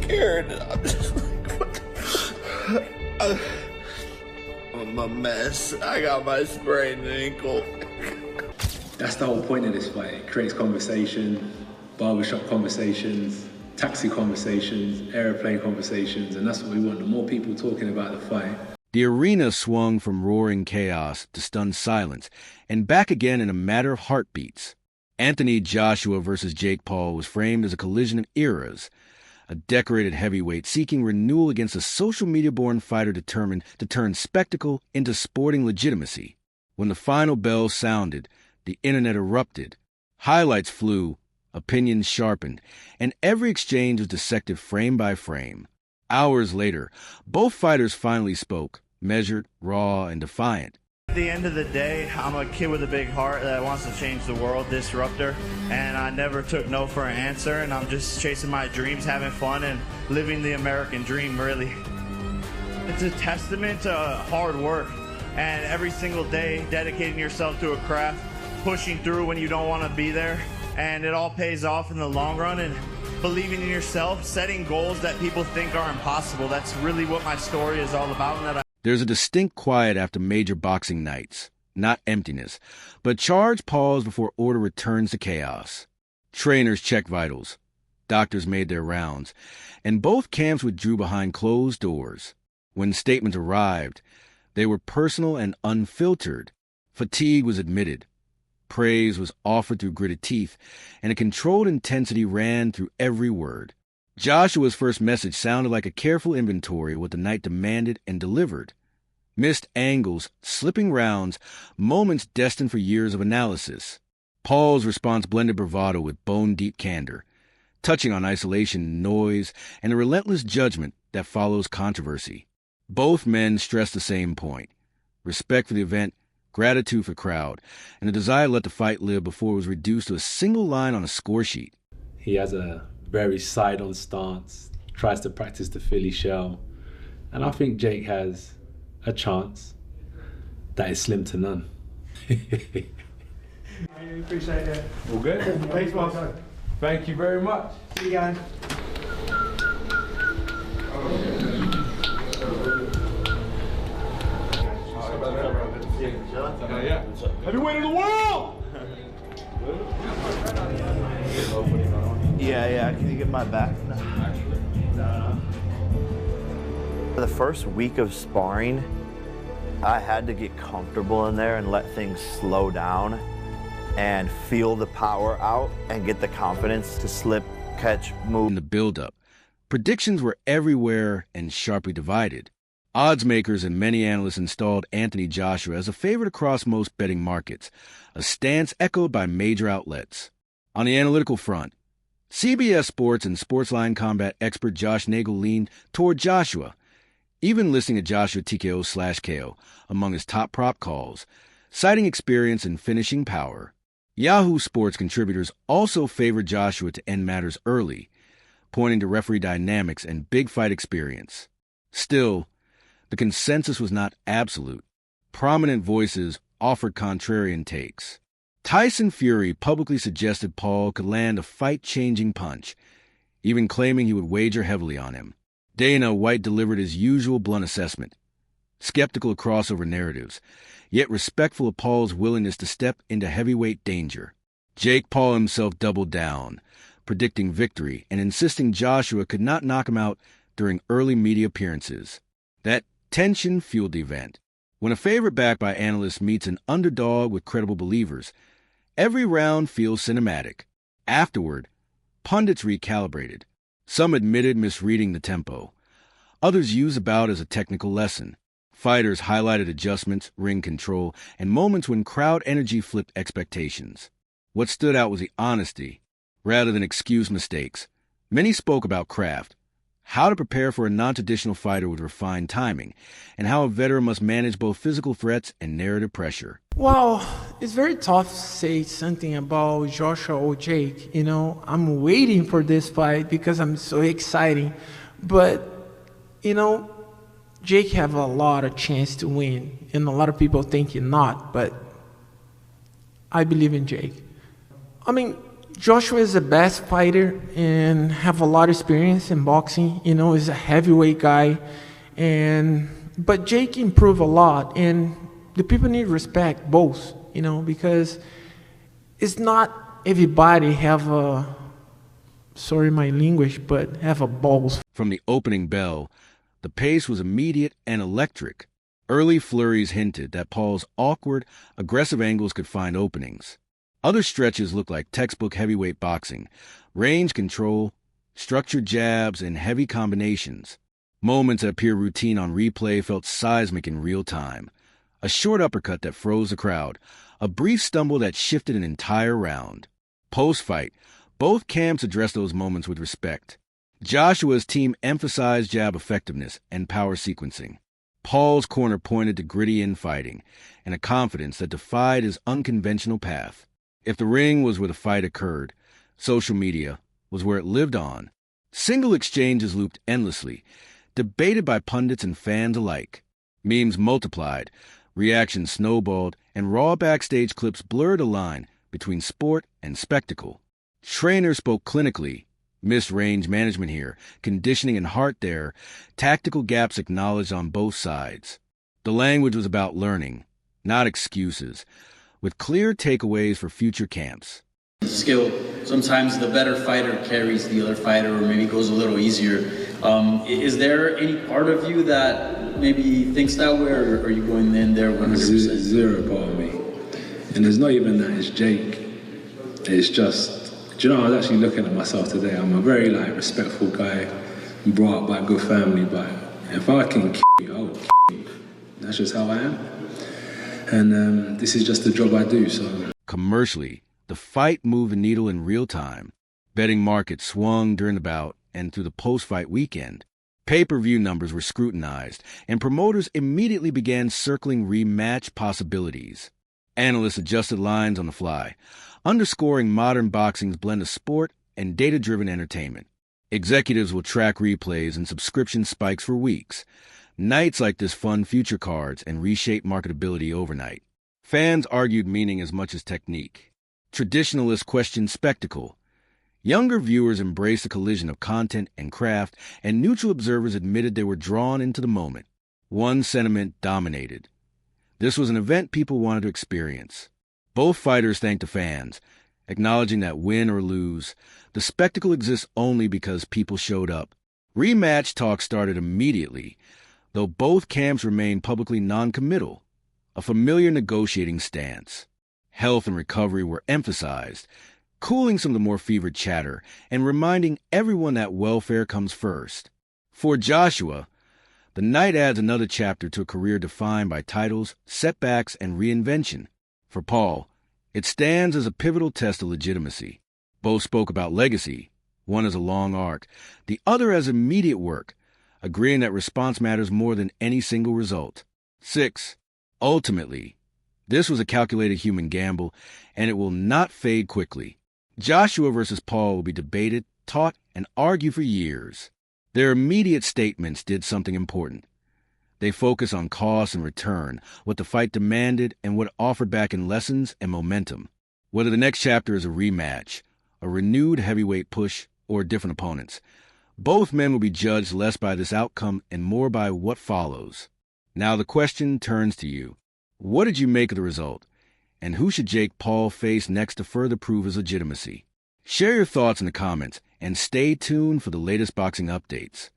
scared. I'm just like, what the... I'm a mess. I got my sprained ankle. That's the whole point of this fight. It creates conversation, barbershop conversations, taxi conversations, airplane conversations, and that's what we want. The more people talking about the fight. The arena swung from roaring chaos to stunned silence, and back again in a matter of heartbeats. Anthony Joshua versus Jake Paul was framed as a collision of eras, a decorated heavyweight seeking renewal against a social media-born fighter determined to turn spectacle into sporting legitimacy. When the final bell sounded, the internet erupted. Highlights flew, opinions sharpened, and every exchange was dissected frame by frame. Hours later, both fighters finally spoke, measured, raw, and defiant. At the end of the day, I'm a kid with a big heart that wants to change the world, disruptor, and I never took no for an answer, and I'm just chasing my dreams, having fun, and living the American dream, really. It's a testament to hard work, and every single day dedicating yourself to a craft, pushing through when you don't want to be there, and it all pays off in the long run, and believing in yourself, setting goals that people think are impossible. That's really what my story is all about. And There's a distinct quiet after major boxing nights, not emptiness, but charged pause before order returns to chaos. Trainers checked vitals, doctors made their rounds, and both camps withdrew behind closed doors. When statements arrived, they were personal and unfiltered. Fatigue was admitted. Praise was offered through gritted teeth, and a controlled intensity ran through every word. Joshua's first message sounded like a careful inventory of what the night demanded and delivered. Missed angles, slipping rounds, moments destined for years of analysis. Paul's response blended bravado with bone-deep candor, touching on isolation, noise, and the relentless judgment that follows controversy. Both men stressed the same point: respect for the event, gratitude for crowd, and the desire to let the fight live before it was reduced to a single line on a score sheet. He has a very side-on stance, tries to practice the Philly shell, and I think Jake has a chance that is slim to none. I really appreciate it. All good? Thanks, boss. Thank you very much. See you guys. Yeah. Heavyweight of the world! Yeah, can you get my back? No. The first week of sparring, I had to get comfortable in there and let things slow down and feel the power out and get the confidence to slip, catch, move. In the build-up, predictions were everywhere and sharply divided. Odds makers and many analysts installed Anthony Joshua as a favorite across most betting markets, a stance echoed by major outlets. On the analytical front, CBS Sports and Sportsline combat expert Josh Nagel leaned toward Joshua, even listing a Joshua TKO/KO among his top prop calls, citing experience and finishing power. Yahoo Sports contributors also favored Joshua to end matters early, pointing to referee dynamics and big fight experience. Still, the consensus was not absolute. Prominent voices offered contrarian takes. Tyson Fury publicly suggested Paul could land a fight-changing punch, even claiming he would wager heavily on him. Dana White delivered his usual blunt assessment, skeptical of crossover narratives, yet respectful of Paul's willingness to step into heavyweight danger. Jake Paul himself doubled down, predicting victory and insisting Joshua could not knock him out during early media appearances. That tension fueled the event. When a favorite backed by analysts meets an underdog with credible believers, every round feels cinematic. Afterward, pundits recalibrated. Some admitted misreading the tempo. Others used the bout as a technical lesson. Fighters highlighted adjustments, ring control, and moments when crowd energy flipped expectations. What stood out was the honesty, rather than excuse mistakes. Many spoke about craft, how to prepare for a non-traditional fighter with refined timing, and how a veteran must manage both physical threats and narrative pressure. Well, it's very tough to say something about Joshua or Jake. You know, I'm waiting for this fight because I'm so excited. But, you know, Jake have a lot of chance to win, and a lot of people think he not, but I believe in Jake. I mean, Joshua is the best fighter and have a lot of experience in boxing. You know, he's a heavyweight guy, but Jake improved a lot, and the people need to respect both. You know, because it's not everybody have a, sorry my language, but have a balls. From the opening bell, the pace was immediate and electric. Early flurries hinted that Paul's awkward, aggressive angles could find openings. Other stretches looked like textbook heavyweight boxing, range control, structured jabs, and heavy combinations. Moments that appear routine on replay felt seismic in real time. A short uppercut that froze the crowd, a brief stumble that shifted an entire round. Post-fight, both camps addressed those moments with respect. Joshua's team emphasized jab effectiveness and power sequencing. Paul's corner pointed to gritty infighting and a confidence that defied his unconventional path. If the ring was where the fight occurred, social media was where it lived on. Single exchanges looped endlessly, debated by pundits and fans alike. Memes multiplied, reactions snowballed, and raw backstage clips blurred a line between sport and spectacle. Trainers spoke clinically. Missed range management here, conditioning and heart there, tactical gaps acknowledged on both sides. The language was about learning, not excuses, with clear takeaways for future camps. Skill. Sometimes the better fighter carries the other fighter, or maybe goes a little easier. Is there any part of you that maybe thinks that way, or are you going in there 100%? Zero part of me. And it's not even that it's Jake. It's just, do you know, I was actually looking at myself today. I'm a very respectful guy, brought up by a good family, but if I can you, I will you. That's just how I am. And this is just the job I do, so. Commercially, the fight moved the needle in real time. Betting markets swung during the bout and through the post-fight weekend. Pay-per-view numbers were scrutinized, and promoters immediately began circling rematch possibilities. Analysts adjusted lines on the fly, underscoring modern boxing's blend of sport and data-driven entertainment. Executives will track replays and subscription spikes for weeks. Nights like this fund future cards and reshape marketability overnight. Fans argued meaning as much as technique. Traditionalists questioned spectacle. Younger viewers embraced the collision of content and craft, and neutral observers admitted they were drawn into the moment. One sentiment dominated. This was an event people wanted to experience. Both fighters thanked the fans, acknowledging that win or lose, the spectacle exists only because people showed up. Rematch talk started immediately, though both camps remained publicly non-committal, a familiar negotiating stance. Health and recovery were emphasized, cooling some of the more fevered chatter and reminding everyone that welfare comes first. For Joshua, the night adds another chapter to a career defined by titles, setbacks, and reinvention. For Paul, it stands as a pivotal test of legitimacy. Both spoke about legacy, one as a long arc, the other as immediate work, agreeing that response matters more than any single result. 6. Ultimately, this was a calculated human gamble, and it will not fade quickly. Joshua versus Paul will be debated, taught, and argued for years. Their immediate statements did something important. They focus on cost and return, what the fight demanded and what it offered back in lessons and momentum. Whether the next chapter is a rematch, a renewed heavyweight push, or different opponents, both men will be judged less by this outcome and more by what follows. Now the question turns to you. What did you make of the result? And who should Jake Paul face next to further prove his legitimacy? Share your thoughts in the comments and stay tuned for the latest boxing updates.